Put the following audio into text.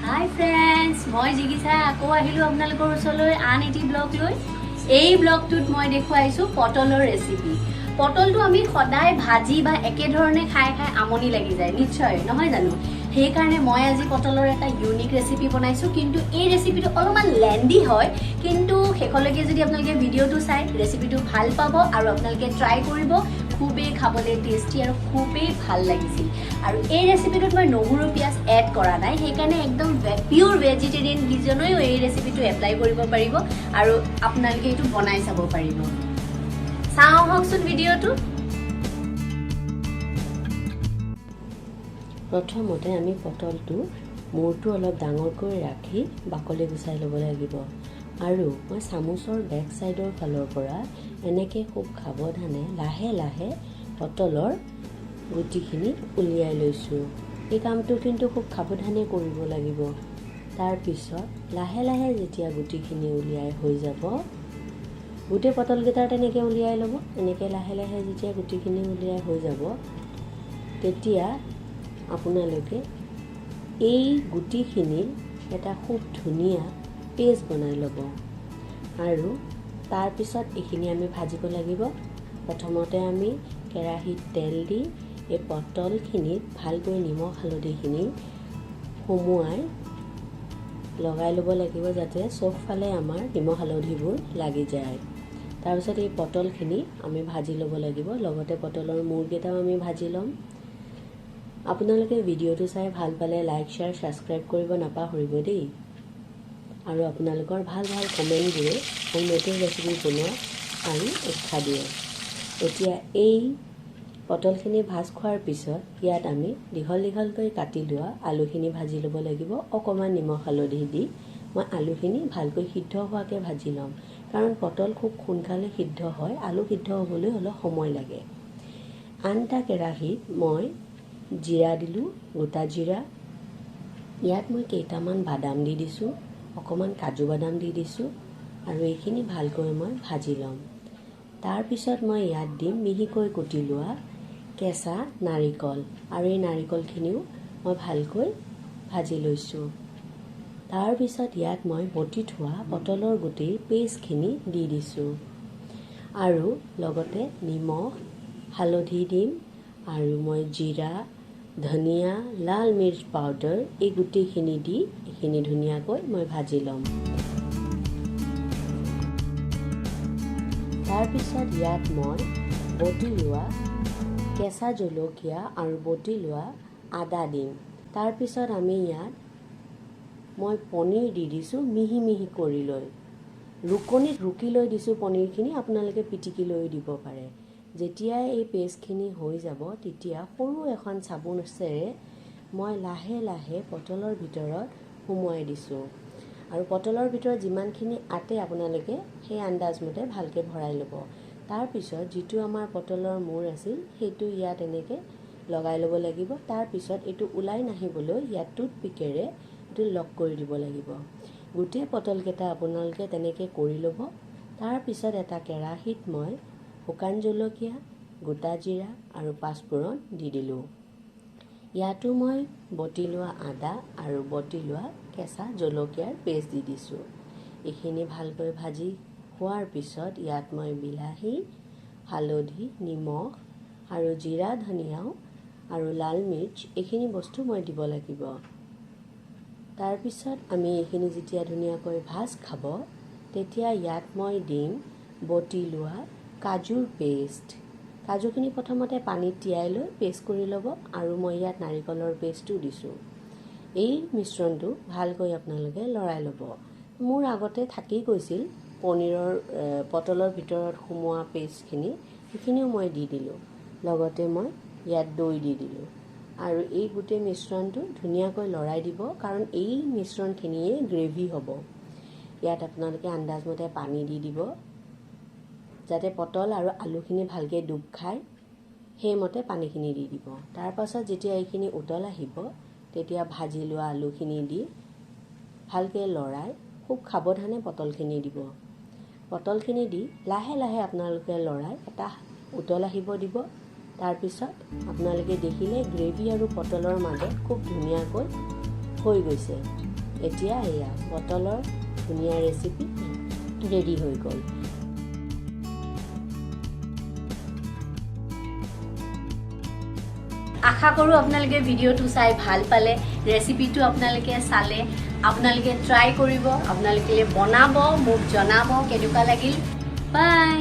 Hi friends, মই জিগিছা আকৌ আহিলো আপোনালোকৰ ওচৰলৈ আন এটি ব্লগ লৈ। এই ব্লগটোত মই দেখুৱাইছো পটলৰ ৰেচিপি। পটলটো আমি সদায় ভাজি বা একে ধৰণে খাই আমনি লাগি যায় নিশ্চয় নহয় জানো। সেই কাৰণে মই আজি পটলৰ এটা ইউনিক ৰেচিপি বনাইছো, কিন্তু এই ৰেচিপিটো অলপমান লেন্দি হয়, কিন্তু শেষলৈকে যদি আপোনালোকে ভিডিঅ'টো চাই ৰেচিপিটো ভাল পাব আৰু আপোনালোকে ট্ৰাই কৰিব। খুবেই খাবলৈ টেষ্টি আৰু খুবেই ভাল লাগিছিল। আৰু এই ৰেচিপিটোত মই নহৰু পিঁয়াজ এড কৰা নাই, সেইকাৰণে একদম পিয়ৰ ভেজিটেৰিয়ান কিজনেও এই ৰেচিপিটো এপ্লাই কৰিব পাৰিব আৰু আপোনালোকে এইটো বনাই চাব পাৰিব। চাওঁ আহকচোন ভিডিঅ'টো। প্ৰথমতে আমি পটলটো মূৰটো অলপ ডাঙৰকৈ ৰাখি বাকলি গুচাই ল'ব লাগিব। আৰু মই চামুচৰ বেক চাইডৰ ফালৰ পৰা এনেকৈ খুব সাৱধানে লাহে লাহে পটলৰ গুটিখিনি উলিয়াই লৈছোঁ। এই কামটো কিন্তু খুব সাৱধানে কৰিব লাগিব। তাৰপিছত লাহে লাহে যেতিয়া গুটিখিনি উলিয়াই হৈ যাব, গোটেই পটলকেইটা তেনেকৈ উলিয়াই ল'ব। এনেকৈ লাহে লাহে যেতিয়া গুটিখিনি উলিয়াই হৈ যাব, তেতিয়া আপোনালোকে এই গুটিখিনিৰ এটা খুব ধুনীয়া পেষ্ট বনাই ল'ব। আৰু তাৰপিছত এইখিনি আমি ভাজিব লাগিব। প্ৰথমতে আমি কেৰাহীত তেল দি এই পটলখিনিত ভালকৈ নিমখ হালধিখিনি সুমুৱাই লগাই ল'ব লাগিব, যাতে চবফালে আমাৰ নিমখ হালধিবোৰ লাগি যায়। তাৰপিছত এই পটলখিনি আমি ভাজি ল'ব লাগিব। লগতে পটলৰ মূৰকেইটাও আমি ভাজি ল'ম। আপোনালোকে ভিডিঅ'টো চাই ভাল পালে লাইক শ্বেয়াৰ ছাবস্ক্ৰাইব কৰিব নাপাহৰিব দেই। আৰু আপোনালোকৰ ভাল ভাল কমেণ্টবোৰে মোৰ নতুন ৰেচিপি বনোৱা আৰু উৎসাহ দিয়ে। এতিয়া এই পটলখিনি ভাজ খোৱাৰ পিছত ইয়াত আমি দীঘল দীঘলকৈ কাটি লোৱা আলুখিনি ভাজি ল'ব লাগিব। অকণমান নিমখ হালধি দি মই আলুখিনি ভালকৈ সিদ্ধ হোৱাকৈ ভাজি ল'ম, কাৰণ পটল খুব সোনকালে সিদ্ধ হয়, আলু সিদ্ধ হ'বলৈ অলপ সময় লাগে। আন এটা কেৰাহীত মই জিৰা দিলোঁ, গোটা জিৰা। ইয়াত মই কেইটামান বাদাম দি দিছোঁ, অকণমান কাজু বাদাম দি দিছোঁ, আৰু এইখিনি ভালকৈ মই ভাজি ল'ম। তাৰপিছত মই ইয়াত দিম মিহিকৈ কুটি লোৱা কেঁচা নাৰিকল, আৰু এই নাৰিকলখিনিও মই ভালকৈ ভাজি লৈছোঁ। তাৰপিছত ইয়াত মই বটি থোৱা পটলৰ গুটিৰ পেষ্টখিনি দি দিছোঁ, আৰু লগতে নিমখ হালধি দিম, আৰু মই জিৰা, ধনিয়া, লাল মিৰ্চ পাউডাৰ এই গোটেইখিনি দি এইখিনি ধুনীয়াকৈ মই ভাজি ল'ম। তাৰপিছত ইয়াত মই বটি লোৱা কেঁচা জলকীয়া আৰু বটি লোৱা আদা দিম। তাৰপিছত আমি ইয়াত মই পনীৰ দি দিছোঁ মিহি মিহি কৰি লৈ। ৰুকনিত ৰুকি লৈ দিছোঁ পনীৰখিনি, আপোনালোকে পিটিকি লৈ দিব পাৰে। যেতিয়া এই পেষ্টখিনি হৈ যাব, তেতিয়া সৰু এখন চামুচেৰে মই লাহে লাহে পটলৰ ভিতৰত সুমুৱাই দিছোঁ। আৰু পটলৰ ভিতৰত যিমানখিনি আটে আপোনালোকে সেই আন্দাজমতে ভালকৈ ভৰাই ল'ব। তাৰপিছত যিটো আমাৰ পটলৰ মূৰ আছিল সেইটো ইয়াত এনেকৈ লগাই ল'ব লাগিব। তাৰপিছত এইটো ওলাই নাহিবলৈ ইয়াত টুথপিকেৰে এইটো লক কৰি দিব লাগিব। গোটেই পটলকেইটা আপোনালোকে তেনেকৈ কৰি ল'ব। তাৰপিছত এটা কেৰাহীত মই শুকান জলকীয়া, গোটা জিৰা আৰু পাঁচফোৰণ দি দিলোঁ। ইয়াতো মই বটি লোৱা আদা আৰু বটি লোৱা কেঁচা জলকীয়াৰ পেষ্ট দি দিছোঁ। এইখিনি ভালকৈ ভাজি হোৱাৰ পিছত ইয়াত মই বিলাহী, হালধি, নিমখ আৰু জিৰা, ধনিয়াও আৰু লাল মিৰ্চ এইখিনি বস্তু মই দিব লাগিব। তাৰপিছত আমি এইখিনি যেতিয়া ধুনীয়াকৈ ভাজ খাব, তেতিয়া ইয়াত মই দিম বটি লোৱা কাজুৰ পেষ্ট। কাজুখিনি প্ৰথমতে পানীত তিয়াই লৈ পেষ্ট কৰি ল'ব, আৰু মই ইয়াত নাৰিকলৰ পেষ্টো দিছোঁ। এই মিশ্ৰণটো ভালকৈ আপোনালোকে লৰাই ল'ব। মোৰ আগতে থাকি গৈছিল পটলৰ ভিতৰত সুমুওৱা পেষ্টখিনি, সেইখিনিও মই দি দিলোঁ। লগতে মই ইয়াত দৈ দি দিলোঁ, আৰু এই গোটেই মিশ্ৰণটো ধুনীয়াকৈ লৰাই দিব, কাৰণ এই মিশ্ৰণখিনিয়ে গ্ৰেভি হ'ব। ইয়াত আপোনালোকে আন্দাজমতে পানী দি দিব, যাতে পটল আৰু আলুখিনি ভালকৈ ডুব খায়, সেইমতে পানীখিনি দি দিব। তাৰপাছত যেতিয়া এইখিনি উতল আহিব, তেতিয়া ভাজি লোৱা আলুখিনি দি ভালকৈ লৰাই খুব সাৱধানে পটলখিনি দিব। পটলখিনি দি লাহে লাহে আপোনালোকে লৰাই এটা উতল আহিব দিব। তাৰপিছত আপোনালোকে দেখিলে গ্ৰেভি আৰু পটলৰ মাজত খুব ধুনীয়াকৈ হৈ গৈছে। এতিয়া এয়া পটলৰ ধুনীয়া ৰেচিপি ৰেডি হৈ গ'ল। আশা কৰোঁ আপোনালোকে ভিডিঅ'টো চাই ভাল পালে, ৰেচিপিটো আপোনালোকে চালে, আপোনালোকে ট্ৰাই কৰিব, আপোনালোকে বনাব, মোক জনাব কেনেকুৱা লাগিল। বাই।